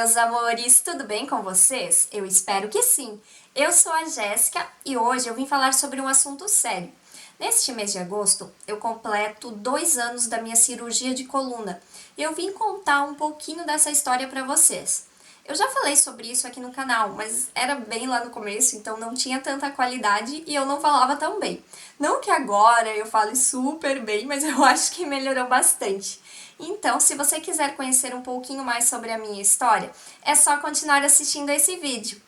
meus amores, tudo bem com vocês? Eu espero que sim. Eu sou a Jéssica e hoje eu vim falar sobre um assunto sério. Neste mês de agosto, eu completo 2 anos da minha cirurgia de coluna e eu vim contar um pouquinho dessa história para vocês. Eu já falei sobre isso aqui no canal, mas era bem lá no começo, então não tinha tanta qualidade e eu não falava tão bem. Não que agora eu fale super bem, mas eu acho que melhorou bastante. Então, se você quiser conhecer um pouquinho mais sobre a minha história, é só continuar assistindo a esse vídeo.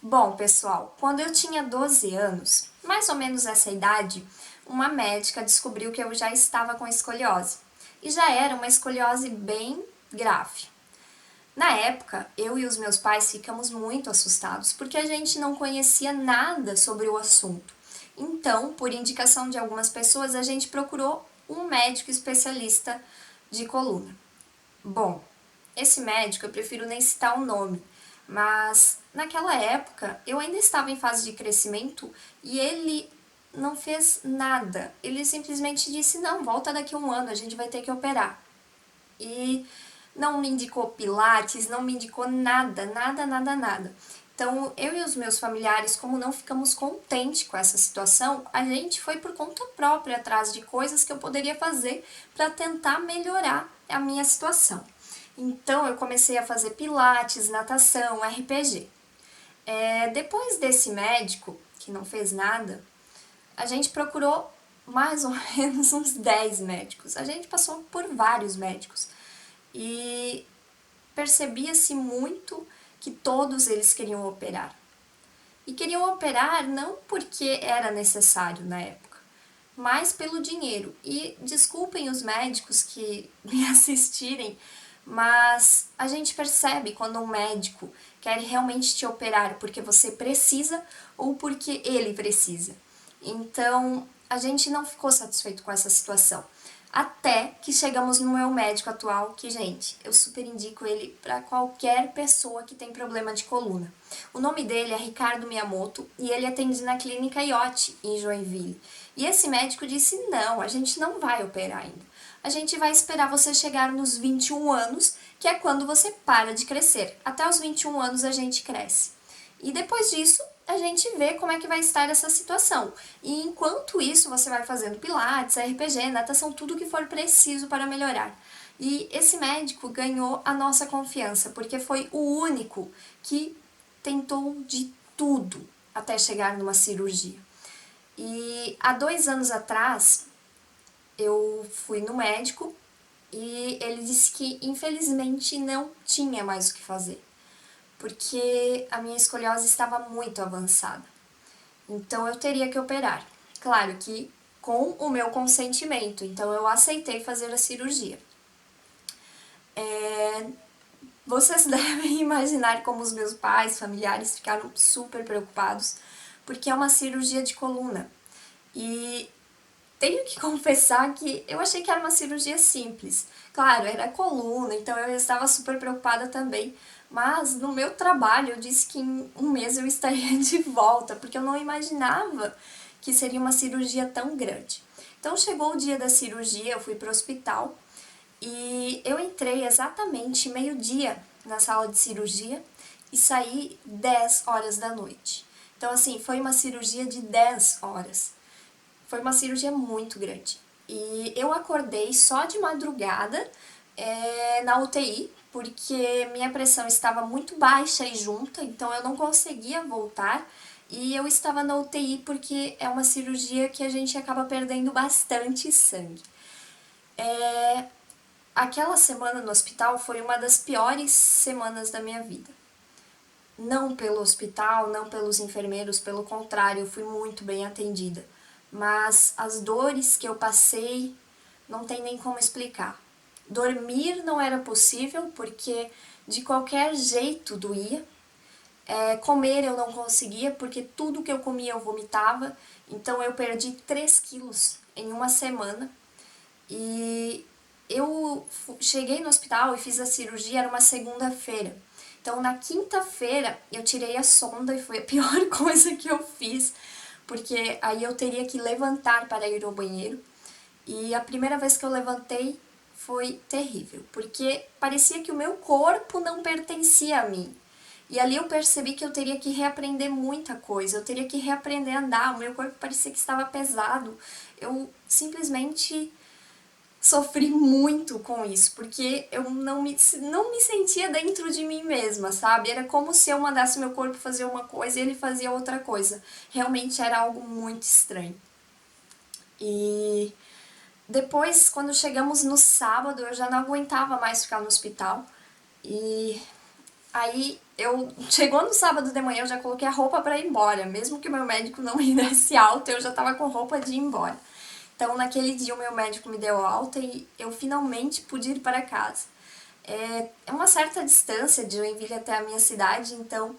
Bom, pessoal, quando eu tinha 12 anos, mais ou menos essa idade, uma médica descobriu que eu já estava com escoliose. E já era uma escoliose bem grave. Na época, eu e os meus pais ficamos muito assustados, porque a gente não conhecia nada sobre o assunto. Então, por indicação de algumas pessoas, a gente procurou um médico especialista de coluna. Bom, esse médico eu prefiro nem citar o nome, mas naquela época eu ainda estava em fase de crescimento e ele não fez nada. Ele simplesmente disse: não, volta daqui a um ano, a gente vai ter que operar. E não me indicou pilates, não me indicou nada, nada, nada, nada. Então, eu e os meus familiares, como não ficamos contentes com essa situação, a gente foi por conta própria atrás de coisas que eu poderia fazer para tentar melhorar a minha situação. Então, eu comecei a fazer pilates, natação, RPG. Depois desse médico, que não fez nada, a gente procurou mais ou menos uns 10 médicos. A gente passou por vários médicos e percebia-se muito que todos eles queriam operar. E queriam operar não porque era necessário na época, mas pelo dinheiro. E desculpem os médicos que me assistirem, mas a gente percebe quando um médico quer realmente te operar porque você precisa ou porque ele precisa. Então, a gente não ficou satisfeito com essa situação. Até que chegamos no meu médico atual, que, gente, eu super indico ele para qualquer pessoa que tem problema de coluna. O nome dele é Ricardo Miyamoto e ele atende na clínica Iote, em Joinville. E esse médico disse: não, a gente não vai operar ainda. A gente vai esperar você chegar nos 21 anos, que é quando você para de crescer. Até os 21 anos a gente cresce. E depois disso, a gente vê como é que vai estar essa situação. E enquanto isso, você vai fazendo pilates, RPG, natação, tudo que for preciso para melhorar. E esse médico ganhou a nossa confiança, porque foi o único que tentou de tudo até chegar numa cirurgia. E há 2 anos atrás, eu fui no médico e ele disse que infelizmente não tinha mais o que fazer, porque a minha escoliose estava muito avançada. Então eu teria que operar. Claro que com o meu consentimento, então eu aceitei fazer a cirurgia. Vocês devem imaginar como os meus pais, familiares ficaram super preocupados, porque é uma cirurgia de coluna. E tenho que confessar que eu achei que era uma cirurgia simples. Claro, era coluna, então eu estava super preocupada também. Mas no meu trabalho eu disse que em um mês eu estaria de volta, porque eu não imaginava que seria uma cirurgia tão grande. Então chegou o dia da cirurgia, eu fui para o hospital e eu entrei exatamente meio-dia na sala de cirurgia e saí 10 horas da noite. Então assim, foi uma cirurgia de 10 horas. Foi uma cirurgia muito grande. E eu acordei só de madrugada na UTI, porque minha pressão estava muito baixa e junta, então eu não conseguia voltar. E eu estava na UTI porque é uma cirurgia que a gente acaba perdendo bastante sangue. Aquela semana no hospital foi uma das piores semanas da minha vida. Não pelo hospital, não pelos enfermeiros, pelo contrário, eu fui muito bem atendida. Mas as dores que eu passei não tem nem como explicar. Dormir não era possível porque de qualquer jeito doía. Comer eu não conseguia porque tudo que eu comia eu vomitava. Então eu perdi 3 quilos em uma semana. E eu cheguei no hospital e fiz a cirurgia, era uma segunda-feira. Então na quinta-feira eu tirei a sonda e foi a pior coisa que eu fiz, porque aí eu teria que levantar para ir ao banheiro. E a primeira vez que eu levantei foi terrível, porque parecia que o meu corpo não pertencia a mim. E ali eu percebi que eu teria que reaprender muita coisa, eu teria que reaprender a andar, o meu corpo parecia que estava pesado. Eu simplesmente sofri muito com isso, porque eu não me sentia dentro de mim mesma, sabe? Era como se eu mandasse meu corpo fazer uma coisa e ele fazia outra coisa. Realmente era algo muito estranho. E depois, quando chegamos no sábado, eu já não aguentava mais ficar no hospital. E aí, chegou no sábado de manhã, eu já coloquei a roupa para ir embora. Mesmo que o meu médico não me desse alta, eu já tava com roupa de ir embora. Então, naquele dia, o meu médico me deu alta e eu finalmente pude ir para casa. É uma certa distância de Joinville até a minha cidade, então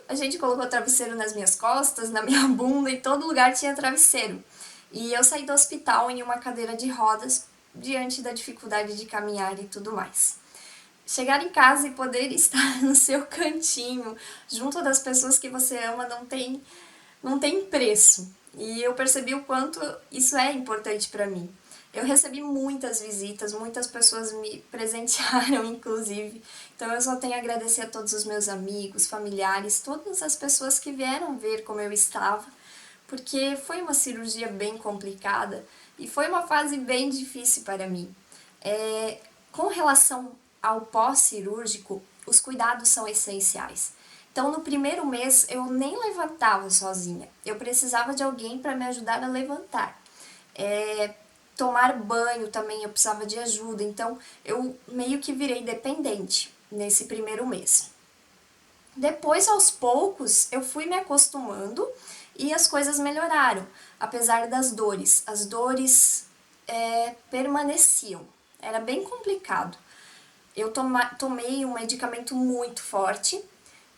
a gente colocou travesseiro nas minhas costas, na minha bunda, e todo lugar tinha travesseiro. E eu saí do hospital em uma cadeira de rodas, diante da dificuldade de caminhar e tudo mais. Chegar em casa e poder estar no seu cantinho, junto das pessoas que você ama, não tem preço. E eu percebi o quanto isso é importante para mim. Eu recebi muitas visitas, muitas pessoas me presentearam, inclusive. Então eu só tenho a agradecer a todos os meus amigos, familiares, todas as pessoas que vieram ver como eu estava, porque foi uma cirurgia bem complicada e foi uma fase bem difícil para mim. Com relação ao pós-cirúrgico, os cuidados são essenciais. Então, no primeiro mês, eu nem levantava sozinha. Eu precisava de alguém para me ajudar a levantar. Tomar banho também eu precisava de ajuda. Então, eu meio que virei dependente nesse primeiro mês. Depois, aos poucos, eu fui me acostumando e as coisas melhoraram, apesar das dores. As dores permaneciam. Era bem complicado. Eu tomei um medicamento muito forte,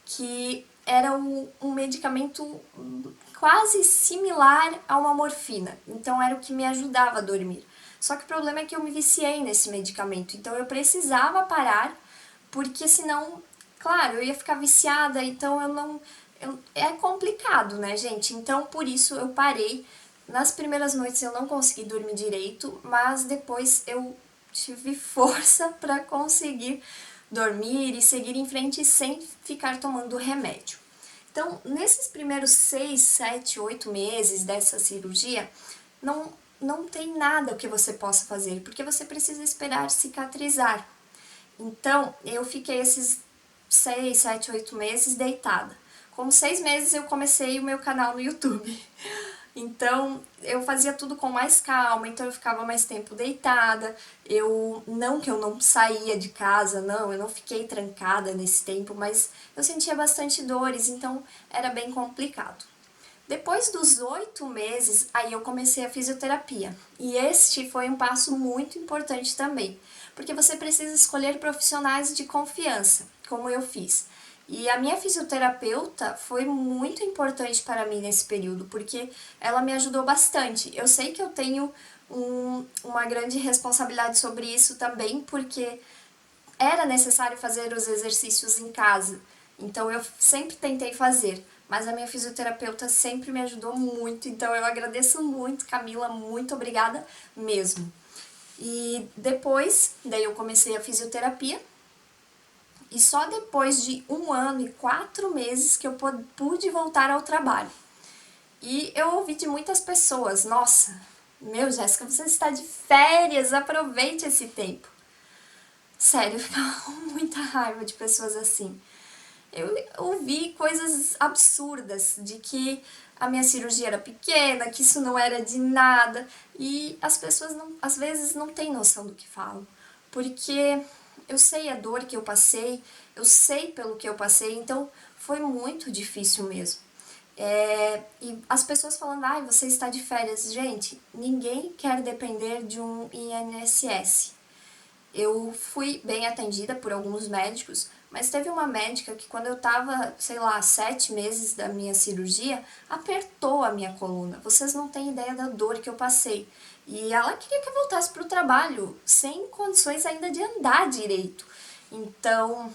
que era um medicamento quase similar a uma morfina. Então era o que me ajudava a dormir. Só que o problema é que eu me viciei nesse medicamento. Então eu precisava parar, porque senão, claro, eu ia ficar viciada. Então é complicado, né, gente? Então por isso eu parei. Nas primeiras noites eu não consegui dormir direito, mas depois eu tive força para conseguir dormir e seguir em frente sem ficar tomando remédio. Então, nesses primeiros 6, 7, 8 meses dessa cirurgia, não tem nada que você possa fazer, porque você precisa esperar cicatrizar. Então, eu fiquei esses 6, 7, 8 meses deitada. Com 6 meses eu comecei o meu canal no YouTube. Então, eu fazia tudo com mais calma, então eu ficava mais tempo deitada. Não que eu não saía de casa, não, eu não fiquei trancada nesse tempo, mas eu sentia bastante dores, então era bem complicado. Depois dos 8 meses, aí eu comecei a fisioterapia. E este foi um passo muito importante também, porque você precisa escolher profissionais de confiança, como eu fiz. E a minha fisioterapeuta foi muito importante para mim nesse período, porque ela me ajudou bastante. Eu sei que eu tenho uma grande responsabilidade sobre isso também, porque era necessário fazer os exercícios em casa. Então eu sempre tentei fazer, mas a minha fisioterapeuta sempre me ajudou muito, então eu agradeço muito, Camila, muito obrigada mesmo. E depois, daí eu comecei a fisioterapia, e só depois de 1 ano e 4 meses que eu pude voltar ao trabalho. E eu ouvi de muitas pessoas, nossa, meu, Jéssica, você está de férias, aproveite esse tempo. Sério, eu ficava com muita raiva de pessoas assim. Eu ouvi coisas absurdas, de que a minha cirurgia era pequena, que isso não era de nada, e as pessoas às vezes não têm noção do que falam, porque eu sei a dor que eu passei, eu sei pelo que eu passei, então foi muito difícil mesmo. E as pessoas falando, ai, você está de férias. Gente, ninguém quer depender de um INSS. Eu fui bem atendida por alguns médicos, mas teve uma médica que quando eu tava, sei lá, 7 meses da minha cirurgia, apertou a minha coluna. Vocês não têm ideia da dor que eu passei. E ela queria que eu voltasse pro trabalho, sem condições ainda de andar direito. Então,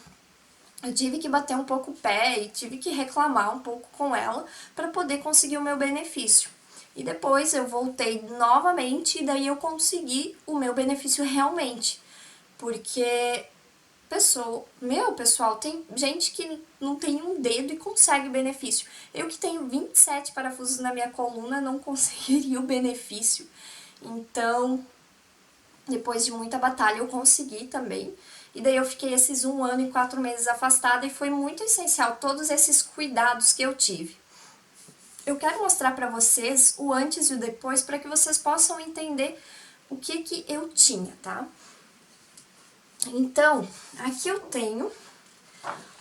eu tive que bater um pouco o pé e tive que reclamar um pouco com ela para poder conseguir o meu benefício. E depois eu voltei novamente e daí eu consegui o meu benefício realmente. porque pessoal, tem gente que não tem um dedo e consegue benefício. Eu que tenho 27 parafusos na minha coluna não conseguiria o benefício. Então, depois de muita batalha, eu consegui também. E daí eu fiquei esses 1 ano e 4 meses afastada e foi muito essencial todos esses cuidados que eu tive. Eu quero mostrar pra vocês o antes e o depois para que vocês possam entender o que eu tinha, tá? Então, aqui eu tenho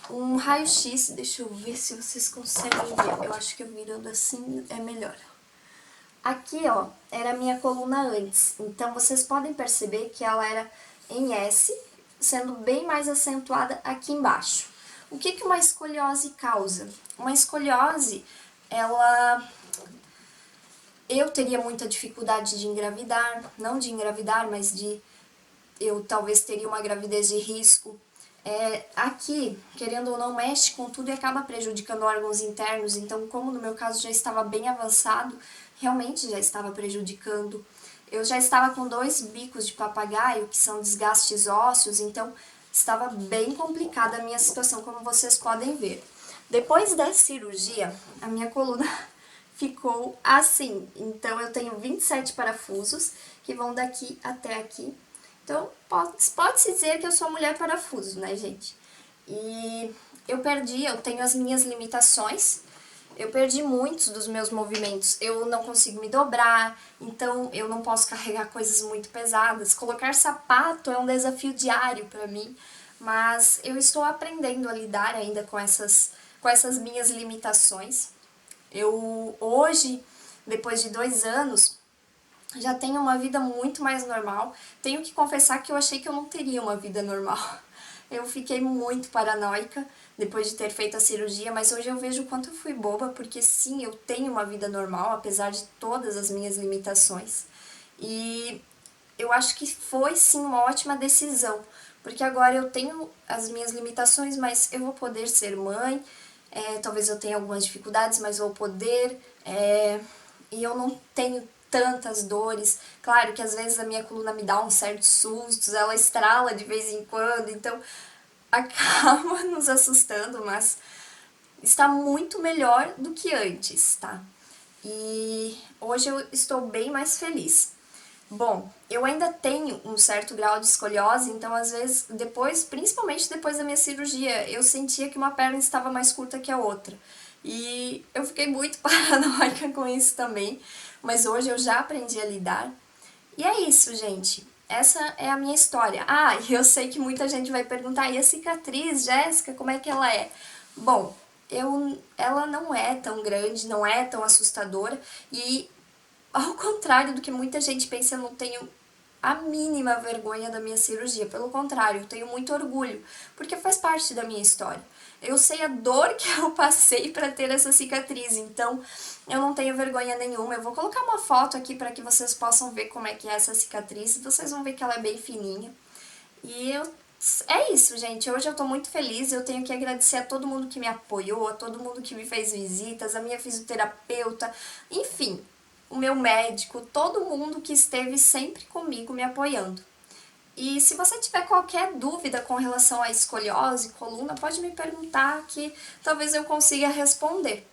um raio-x, deixa eu ver se vocês conseguem ver, eu acho que eu virando assim é melhor. Aqui, ó, era a minha coluna antes, então vocês podem perceber que ela era em S, sendo bem mais acentuada aqui embaixo. O que uma escoliose causa? Uma escoliose, eu teria muita dificuldade de engravidar, não de engravidar, mas eu talvez teria uma gravidez de risco. Aqui, querendo ou não, mexe com tudo e acaba prejudicando órgãos internos, então como no meu caso já estava bem avançado, realmente já estava prejudicando. Eu já estava com 2 bicos de papagaio, que são desgastes ósseos, então estava bem complicada a minha situação, como vocês podem ver. Depois da cirurgia, a minha coluna ficou assim, então eu tenho 27 parafusos, que vão daqui até aqui. Então, pode-se dizer que eu sou mulher parafuso, né, gente? E eu tenho as minhas limitações, eu perdi muitos dos meus movimentos, eu não consigo me dobrar, então eu não posso carregar coisas muito pesadas. Colocar sapato é um desafio diário para mim, mas eu estou aprendendo a lidar ainda com essas minhas limitações. Eu hoje, depois de 2 anos, já tenho uma vida muito mais normal. Tenho que confessar que eu achei que eu não teria uma vida normal. Eu fiquei muito paranoica depois de ter feito a cirurgia, mas hoje eu vejo o quanto eu fui boba, porque sim, eu tenho uma vida normal, apesar de todas as minhas limitações. E eu acho que foi sim uma ótima decisão, porque agora eu tenho as minhas limitações, mas eu vou poder ser mãe, talvez eu tenha algumas dificuldades, mas vou poder, e eu não tenho tantas dores. Claro que às vezes a minha coluna me dá uns certos sustos, ela estrala de vez em quando, então acaba nos assustando, mas está muito melhor do que antes, tá? E hoje eu estou bem mais feliz. Bom, eu ainda tenho um certo grau de escoliose, então às vezes depois, principalmente depois da minha cirurgia, eu sentia que uma perna estava mais curta que a outra. E eu fiquei muito paranoica com isso também, mas hoje eu já aprendi a lidar. E é isso, gente. Essa é a minha história. Ah, e eu sei que muita gente vai perguntar, e a cicatriz, Jéssica, como é que ela é? Bom, ela não é tão grande, não é tão assustadora, e ao contrário do que muita gente pensa, eu não tenho a mínima vergonha da minha cirurgia. Pelo contrário, eu tenho muito orgulho, porque faz parte da minha história. Eu sei a dor que eu passei para ter essa cicatriz, então eu não tenho vergonha nenhuma. Eu vou colocar uma foto aqui para que vocês possam ver como é que é essa cicatriz. Vocês vão ver que ela é bem fininha. É isso, gente. Hoje eu tô muito feliz. Eu tenho que agradecer a todo mundo que me apoiou, a todo mundo que me fez visitas, a minha fisioterapeuta, enfim, o meu médico, todo mundo que esteve sempre comigo me apoiando. E se você tiver qualquer dúvida com relação à escoliose, coluna, pode me perguntar que talvez eu consiga responder.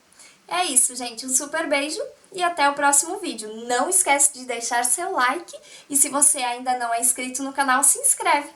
É isso, gente. Um super beijo e até o próximo vídeo. Não esquece de deixar seu like e se você ainda não é inscrito no canal, se inscreve.